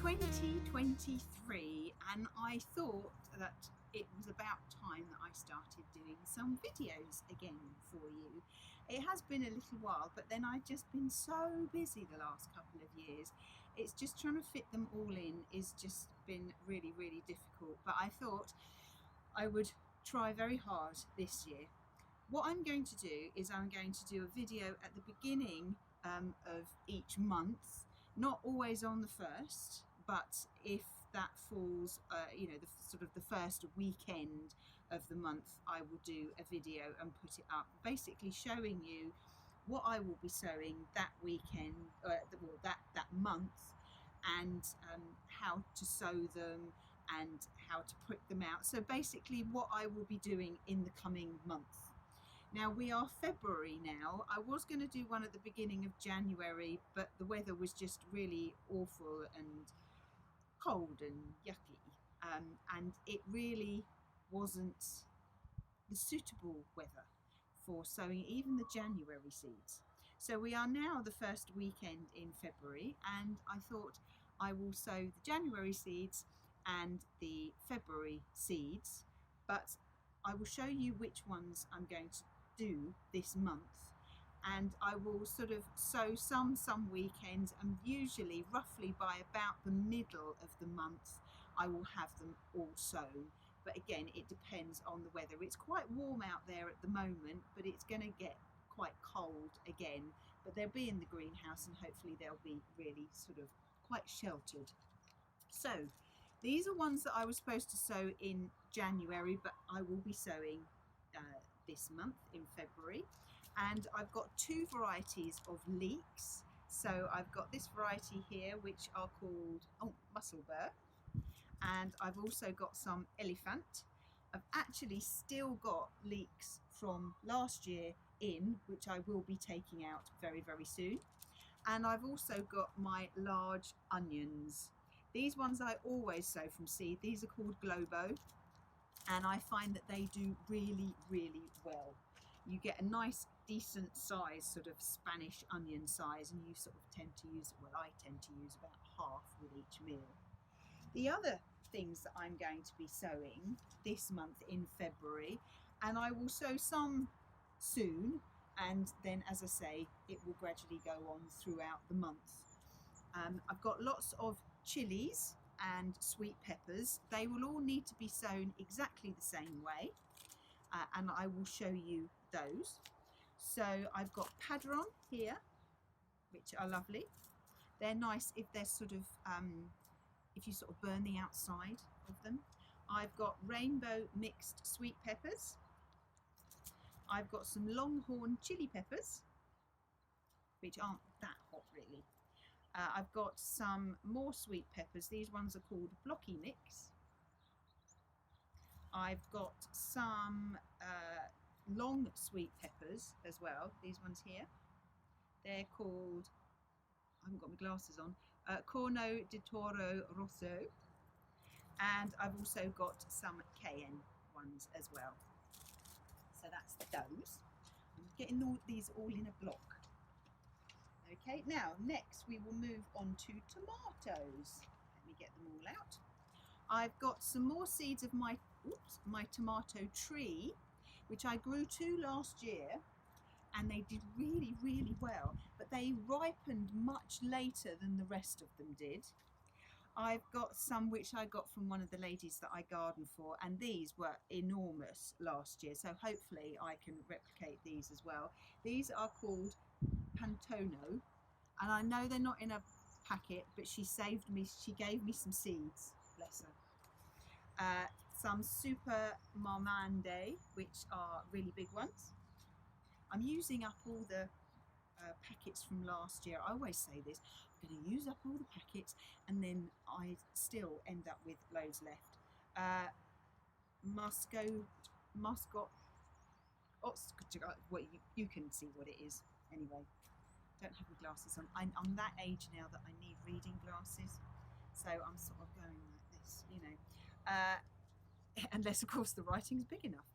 2023, and I thought that it was about time that I started doing some videos again for you. It has been a little while, but then I've just been so busy the last couple of years. It's just trying to fit them all in is just been really difficult, but I thought I would try very hard this year. What I'm going to do is I'm going to do a video at the beginning of each month, not always on the first, but if that falls, the first weekend of the month, I will do a video and put it up, basically showing you what I will be sewing that weekend, that month, and how to sew them and how to put them out. So basically what I will be doing in the coming month. Now we are February now. I was going to do one at the beginning of January, but the weather was just really awful and cold and yucky, and it really wasn't the suitable weather for sowing even the January seeds. So we are now the first weekend in February, and I thought I will sow the January seeds and the February seeds, but I will show you which ones I'm going to do this month, and I will sort of sow some weekends, and usually roughly by about the middle of the month I will have them all sown. But again, it depends on the weather. It's quite warm out there at the moment, but it's going to get quite cold again, but they'll be in the greenhouse and hopefully they'll be really sort of quite sheltered. So these are ones that I was supposed to sow in January, but I will be sowing this month in February. And I've got two varieties of leeks. So I've got this variety here, which are called mussel burr, and I've also got some elephant. I've actually still got leeks from last year in, which I will be taking out very soon. And I've also got my large onions. These ones I always sow from seed. These are called Globo, and I find that they do really well. You get a nice decent size, sort of Spanish onion size, and you sort of tend to use, well, I tend to use about half with each meal. The other things that I'm going to be sowing this month in February, and I will sow some soon, and then, as I say, it will gradually go on throughout the month. I've got lots of chilies and sweet peppers. They will all need to be sown exactly the same way, and I will show you those. So I've got padron here, which are lovely. They're nice if they're sort of if you sort of burn the outside of them. I've got rainbow mixed sweet peppers. I've got some longhorn chili peppers, which aren't that hot really. I've got some more sweet peppers. These ones are called blocky mix. I've got some long sweet peppers as well. These ones here. They're called, I haven't got my glasses on, Corno di Toro Rosso. And I've also got some cayenne ones as well. So that's those. I'm getting these all in a block. Okay, now next we will move on to tomatoes. Let me get them all out. I've got some more seeds of my tomato tree, which I grew two last year, and they did really well, but they ripened much later than the rest of them did. I've got some which I got from one of the ladies that I garden for, and these were enormous last year, so hopefully I can replicate these as well. These are called Pantono, and I know they're not in a packet, but she gave me some seeds, bless her. Some Super Marmande, which are really big ones. I'm using up all the packets from last year. I always say this, I'm going to use up all the packets and then I still end up with loads left. Muscat, well, you can see what it is anyway. Don't have my glasses on. I'm that age now that I need reading glasses, so I'm sort of going like this, you know, unless of course the writing's big enough.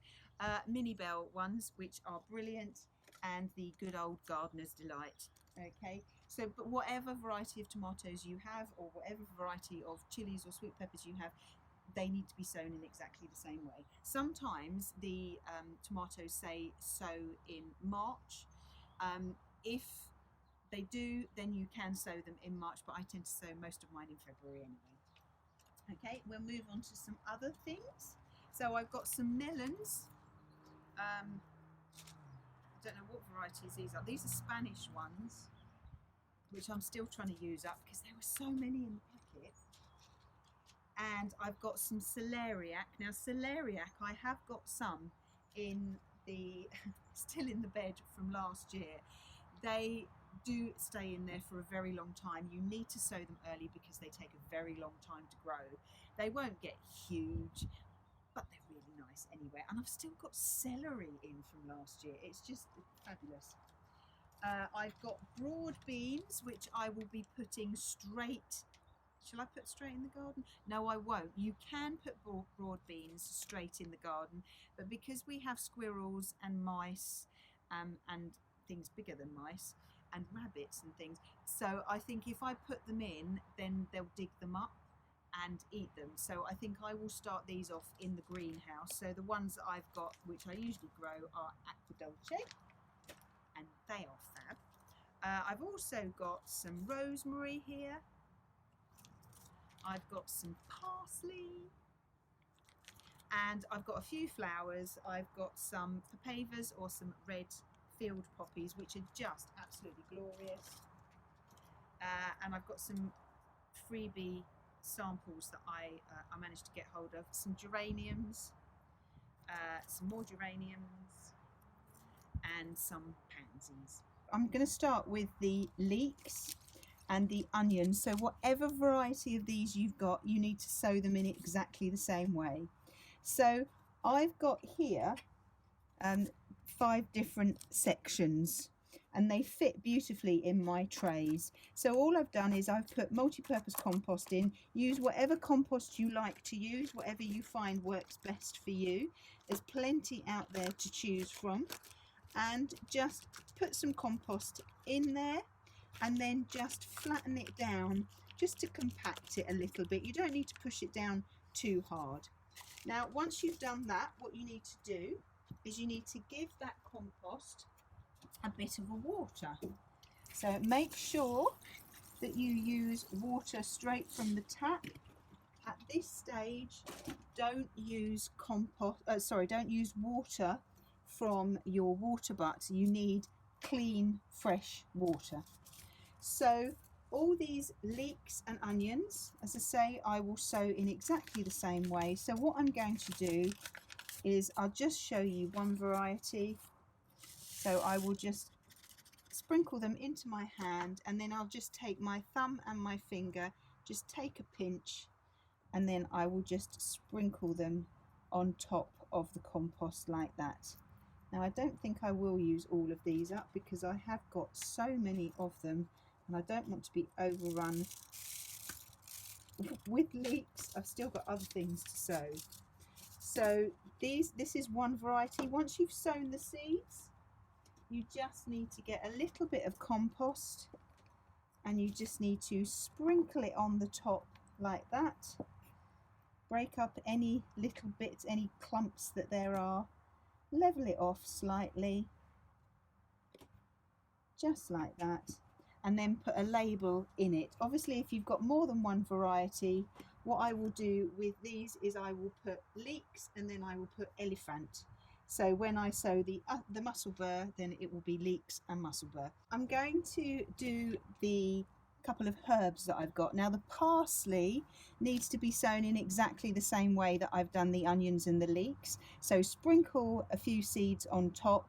Mini Bell ones, which are brilliant, and the good old Gardener's Delight. Okay, So, but whatever variety of tomatoes you have, or whatever variety of chilies or sweet peppers you have, they need to be sown in exactly the same way. Sometimes the tomatoes say sow in March. If they do, then you can sow them in March, but I tend to sow most of mine in February anyway. Okay, we'll move on to some other things. So I've got some melons. I don't know what varieties these are. These are Spanish ones, which I'm still trying to use up because there were so many in the packet. And I've got some celeriac. Now celeriac, I have got some in the still in the bed from last year. They do stay in there for a very long time. You need to sow them early because they take a very long time to grow. They won't get huge, but they're really nice anyway. And I've still got celery in from last year. It's just fabulous. I've got broad beans, which I will be putting straight. Shall I put straight in the garden? No, I won't. You can put broad beans straight in the garden, but because we have squirrels and mice and things bigger than mice and rabbits and things, so I think if I put them in, then they'll dig them up and eat them. So I think I will start these off in the greenhouse. So the ones that I've got, which I usually grow, are aquadolce, and they are fab. I've also got some rosemary here. I've got some parsley, and I've got a few flowers. I've got some papaver or some red field poppies, which are just absolutely glorious. And I've got some freebie samples that I managed to get hold of. Some geraniums, some more geraniums, and some pansies. I'm going to start with the leeks and the onions. So whatever variety of these you've got, you need to sow them in exactly the same way. So I've got here 5 different sections, and they fit beautifully in my trays. So all I've done is I've put multi-purpose compost in. Use whatever compost you like to use, whatever you find works best for you. There's plenty out there to choose from. And just put some compost in there, and then just flatten it down just to compact it a little bit. You don't need to push it down too hard. Now once you've done that, what you need to do is you need to give that compost a bit of a water. So make sure that you use water straight from the tap. At this stage, don't use don't use water from your water butt. You need clean, fresh water. So all these leeks and onions, as I say, I will sow in exactly the same way. So what I'm going to do is I'll just show you one variety. So I will just sprinkle them into my hand, and then I'll just take my thumb and my finger, just take a pinch, and then I will just sprinkle them on top of the compost like that. Now I don't think I will use all of these up because I have got so many of them, and I don't want to be overrun with leeks. I've still got other things to sow. So this is one variety. Once you've sown the seeds, you just need to get a little bit of compost, and you just need to sprinkle it on the top like that. Break up any little bits, any clumps that there are. Level it off slightly, just like that, and then put a label in it. Obviously, if you've got more than one variety, what I will do with these is I will put leeks and then I will put elephant. So when I sow the mussel burr, then it will be leeks and mussel burr. I'm going to do the couple of herbs that I've got. Now the parsley needs to be sown in exactly the same way that I've done the onions and the leeks. So sprinkle a few seeds on top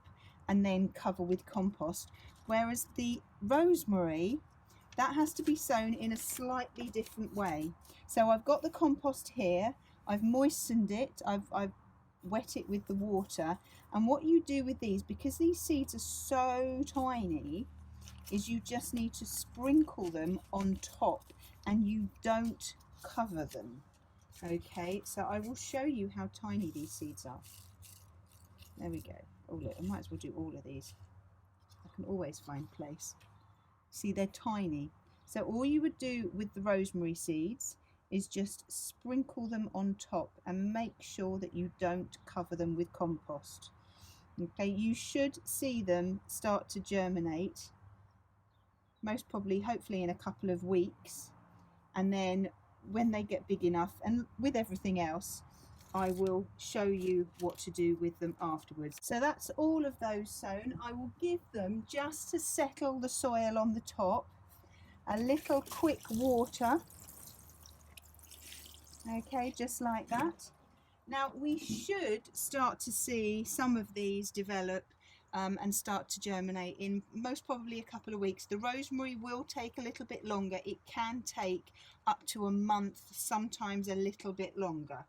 and then cover with compost. Whereas the rosemary, that has to be sown in a slightly different way. So I've got the compost here, I've moistened it, I've wet it with the water, and what you do with these, because these seeds are so tiny, is you just need to sprinkle them on top, and you don't cover them. Okay, so I will show you how tiny these seeds are. There we go. Oh look, I might as well do all of these. I can always find place. See, they're tiny. So all you would do with the rosemary seeds is just sprinkle them on top and make sure that you don't cover them with compost. Okay, you should see them start to germinate, most probably, hopefully in a couple of weeks, and then when they get big enough, and with everything else, I will show you what to do with them afterwards. So that's all of those sown. I will give them, just to settle the soil on the top, a little quick water. Okay, just like that. Now we should start to see some of these develop and start to germinate in most probably a couple of weeks. The rosemary will take a little bit longer. It can take up to a month, sometimes a little bit longer.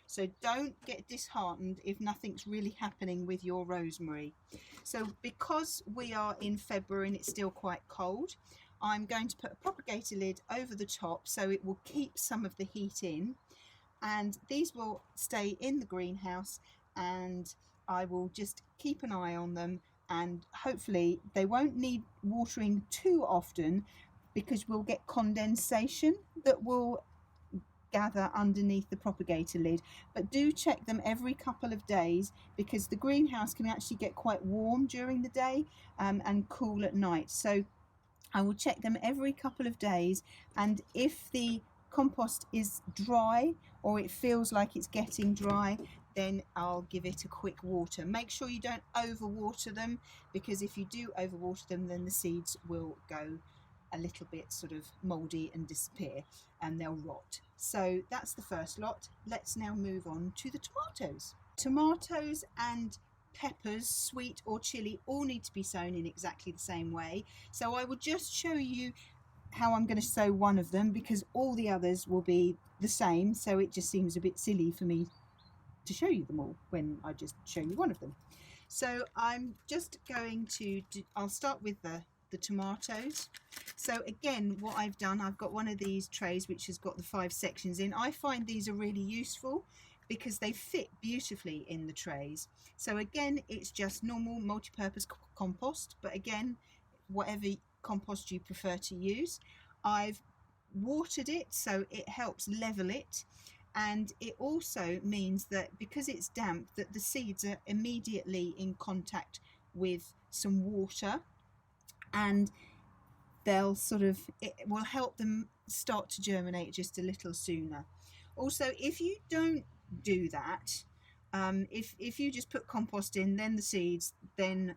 So don't get disheartened if nothing's really happening with your rosemary. So because we are in February and it's still quite cold, I'm going to put a propagator lid over the top so it will keep some of the heat in. And these will stay in the greenhouse, and I will just keep an eye on them, and hopefully they won't need watering too often because we'll get condensation that will gather underneath the propagator lid. But do check them every couple of days, because the greenhouse can actually get quite warm during the day and cool at night. So I will check them every couple of days, and if the compost is dry or it feels like it's getting dry, then I'll give it a quick water. Make sure you don't overwater them, because if you do overwater them, then the seeds will go a little bit sort of mouldy and disappear and they'll rot. So that's the first lot. Let's now move on to the tomatoes. Tomatoes and peppers, sweet or chili, all need to be sown in exactly the same way. So I will just show you how I'm going to sow one of them, because all the others will be the same, so it just seems a bit silly for me to show you them all when I just show you one of them. So I'm just going to I'll start with the tomatoes. So again, what I've done, I've got one of these trays which has got the 5 sections in. I find these are really useful because they fit beautifully in the trays. So again, it's just normal multi-purpose compost, but again, whatever compost you prefer to use. I've watered it so it helps level it, and it also means that because it's damp, that the seeds are immediately in contact with some water, and they'll sort of, it will help them start to germinate just a little sooner. Also, if you don't do that, if you just put compost in, then the seeds, then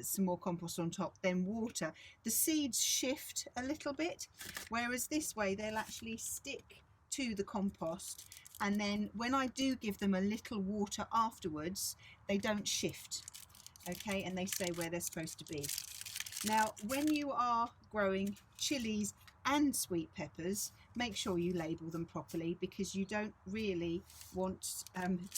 some more compost on top, then water, the seeds shift a little bit, whereas this way they'll actually stick to the compost, and then when I do give them a little water afterwards, they don't shift, okay, and they stay where they're supposed to be. Now when you are growing chilies and sweet peppers, make sure you label them properly, because you don't really want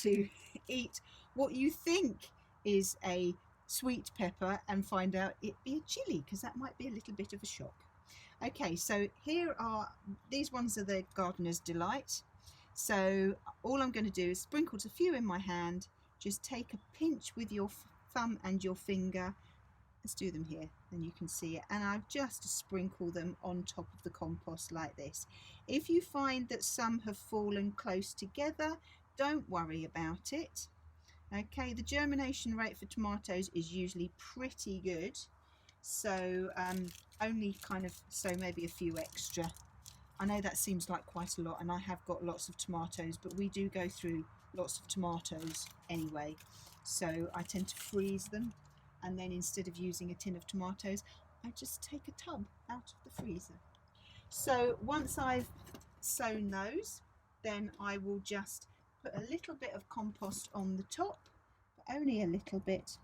to eat what you think is a sweet pepper and find out it be a chili, because that might be a little bit of a shock. Okay, so here are, these ones are the Gardener's Delight. So all I'm going to do is sprinkle a few in my hand, just take a pinch with your thumb and your finger. Let's do them here, then you can see it, and I've just sprinkled them on top of the compost like this. If you find that some have fallen close together, don't worry about it. Okay, the germination rate for tomatoes is usually pretty good, so only kind of sow maybe a few extra. I know that seems like quite a lot, and I have got lots of tomatoes, but we do go through lots of tomatoes anyway, so I tend to freeze them, and then instead of using a tin of tomatoes, I just take a tub out of the freezer. So once I've sown those, then I will just put a little bit of compost on the top, but only a little bit,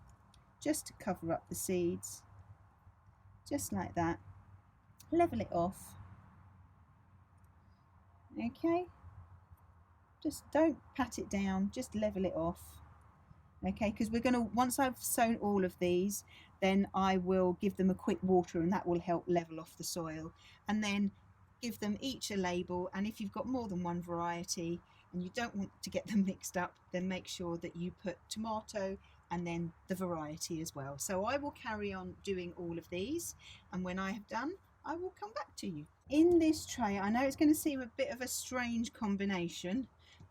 just to cover up the seeds, just like that. Level it off. Okay, just don't pat it down, just level it off. Okay, because we're going to, once I've sown all of these, then I will give them a quick water, and that will help level off the soil, and then give them each a label. And if you've got more than one variety and you don't want to get them mixed up, then make sure that you put tomato and then the variety as well. So I will carry on doing all of these, and when I have done, I will come back to you. In this tray, I know it's going to seem a bit of a strange combination,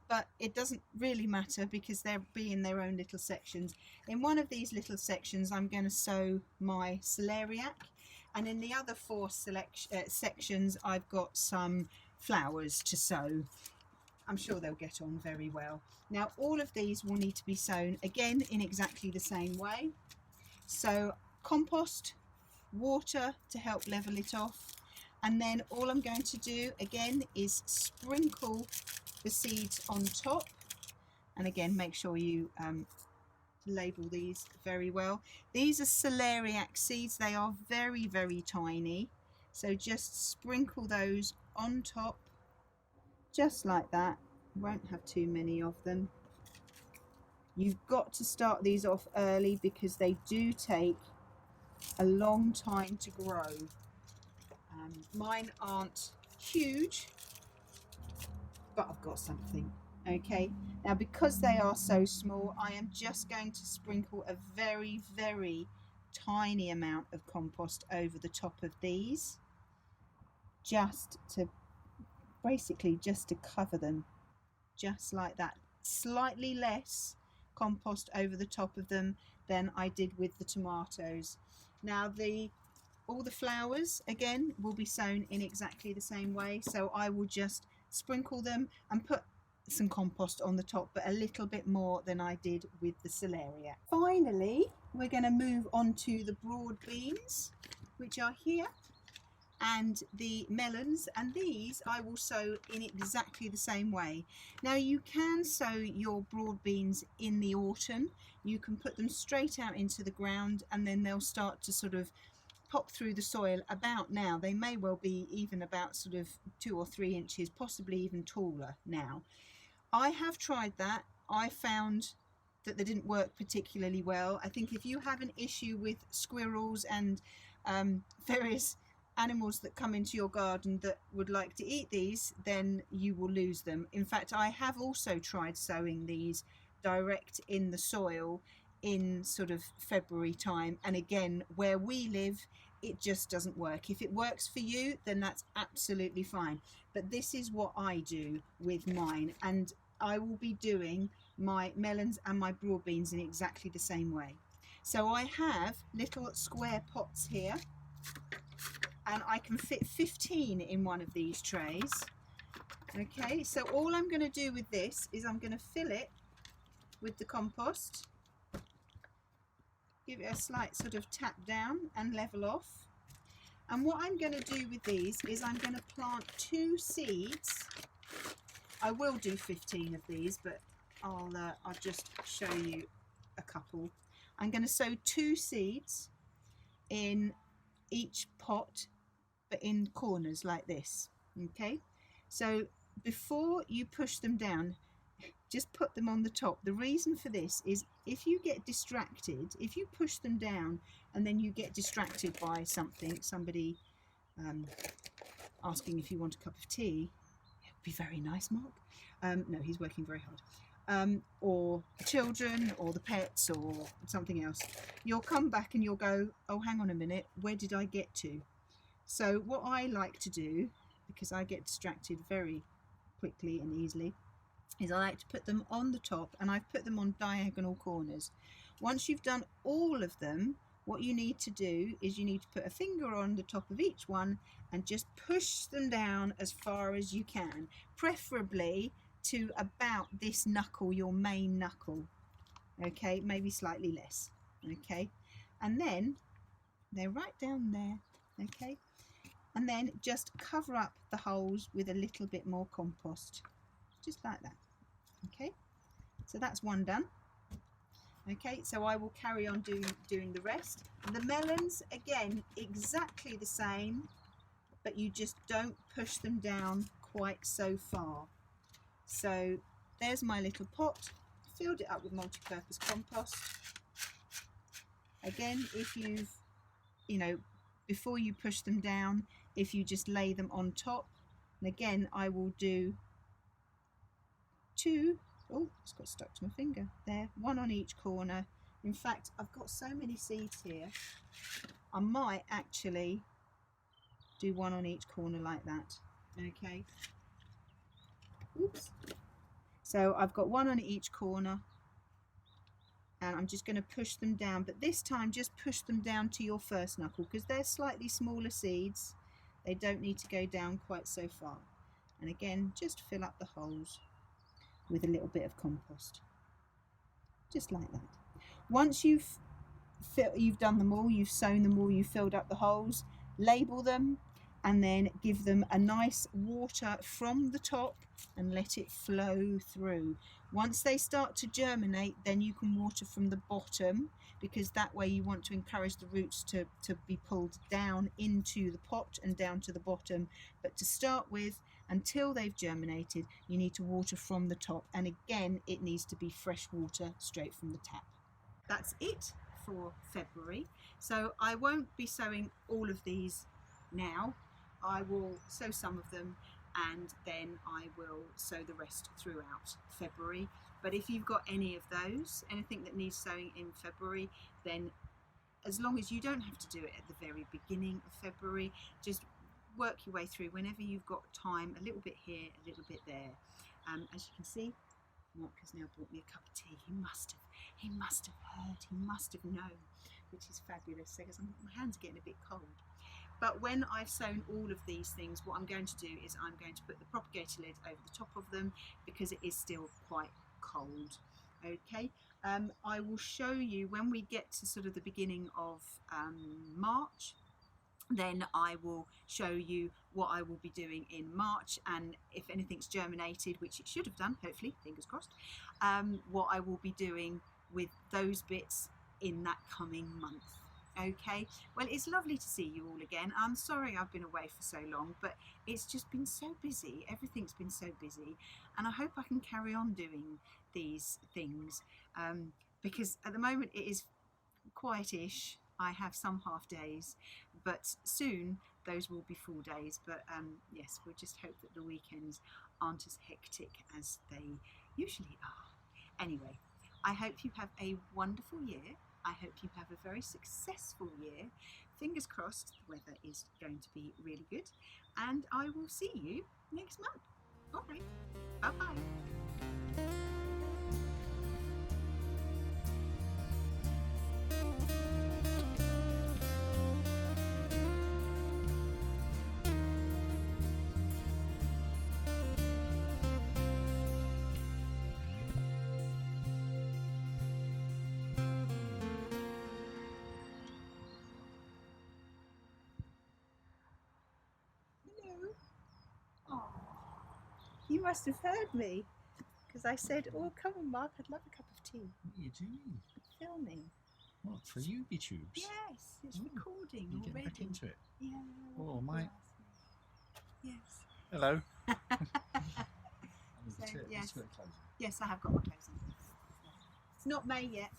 but it doesn't really matter because they'll be in their own little sections. In one of these little sections I'm going to sow my celeriac, and in the other 4 sections I've got some flowers to sow. I'm sure they'll get on very well. Now all of these will need to be sown again in exactly the same way. So compost, water to help level it off, and then all I'm going to do again is sprinkle the seeds on top, and again make sure you label these very well. These are celeriac seeds. They are very, very tiny, so just sprinkle those on top just like that. Won't have too many of them. You've got to start these off early because they do take a long time to grow. Mine aren't huge, but I've got something. Okay, now because they are so small, I am just going to sprinkle a very, very tiny amount of compost over the top of these, just to basically just to cover them, just like that. Slightly less compost over the top of them than I did with the tomatoes. Now all the flowers again will be sown in exactly the same way, so I will just sprinkle them and put some compost on the top, but a little bit more than I did with the celeriac. Finally, we're going to move on to the broad beans, which are here, and the melons, and these I will sow in exactly the same way. Now you can sow your broad beans in the autumn. You can put them straight out into the ground, and then they'll start to sort of pop through the soil about now. They may well be even about sort of 2 or 3 inches, possibly even taller now. I have tried that. I found that they didn't work particularly well. I think if you have an issue with squirrels and various animals that come into your garden that would like to eat these, then you will lose them. In fact, I have also tried sowing these direct in the soil in sort of February time, and again, where we live, it just doesn't work. If it works for you, then that's absolutely fine, but this is what I do with mine, and I will be doing my melons and my broad beans in exactly the same way. So I have little square pots here, and I can fit 15 in one of these trays. Okay, so all I'm going to do with this is I'm going to fill it with the compost, give it a slight sort of tap down and level off. And what I'm going to do with these is I'm going to plant 2 seeds. I will do 15 of these, but I'll just show you a couple. I'm going to sow 2 seeds in each pot, but in corners like this. Okay, so before you push them down, just put them on the top. The reason for this is if you get distracted, if you push them down and then you get distracted by something, somebody asking if you want a cup of tea, it would be very nice, Mark. No, he's working very hard. Or the children or the pets or something else, you'll come back and you'll go, oh, hang on a minute, where did I get to? So what I like to do, because I get distracted very quickly and easily, is I like to put them on the top, and I've put them on diagonal corners. Once you've done all of them, what you need to do is you need to put a finger on the top of each one and just push them down as far as you can, preferably to about this knuckle, your main knuckle. Okay, maybe slightly less. Okay, and then they're right down there. Okay, and then just cover up the holes with a little bit more compost, just like that. Okay, so that's one done. Okay, so I will carry on doing the rest. The melons, again, exactly the same, but you just don't push them down quite so far. So there's my little pot, filled it up with multi-purpose compost. Again, if you've, before you push them down, if you just lay them on top, and again, I will do 2, oh, it's got stuck to my finger there, 1 on each corner, In fact, I've got so many seeds here, I might actually do one on each corner like that. Okay. Oops. So I've got one on each corner, and I'm just going to push them down, but this time just push them down to your first knuckle, because they're slightly smaller seeds. They don't need to go down quite so far. And again, just fill up the holes with a little bit of compost, just like that. Once you've done them all, you've sown them all, you've filled up the holes, label them, and then give them a nice water from the top and let it flow through. Once they start to germinate, then you can water from the bottom, because that way you want to encourage the roots to be pulled down into the pot and down to the bottom. But to start with, until they've germinated, you need to water from the top, and again it needs to be fresh water straight from the tap. That's it for February. So I won't be sowing all of these now. I will sow some of them, and then I will sow the rest throughout February. But if you've got any of those, anything that needs sowing in February, then as long as you don't have to do it at the very beginning of February, just work your way through whenever you've got time, a little bit here, a little bit there. As you can see, Mark has now brought me a cup of tea. He must have heard, he must have known, which is fabulous, because my hands are getting a bit cold. But when I've sown all of these things, what I'm going to do is I'm going to put the propagator lid over the top of them, because it is still quite cold. Okay, I will show you when we get to sort of the beginning of March. Then I will show you what I will be doing in March, and if anything's germinated, which it should have done, hopefully, fingers crossed, what I will be doing with those bits in that coming month. Okay, well, it's lovely to see you all again. I'm sorry I've been away for so long, but it's just been so busy. Everything's been so busy, and I hope I can carry on doing these things, because at the moment it is quietish. I have some half days, but soon those will be full days. But yes, we'll just hope that the weekends aren't as hectic as they usually are. Anyway, I hope you have a wonderful year. I hope you have a very successful year. Fingers crossed the weather is going to be really good, and I will see you next month. All right, bye-bye. You must have heard me, because I said, "Oh, come on, Mark, I'd love a cup of tea." What are you doing? Filming. What, for YouTubes? Yes, it's Ooh, recording you're already. getting back into it? Yeah. Oh, my. Yes. Hello. So, yes. Yes, I have got my clothes on. It's not May yet.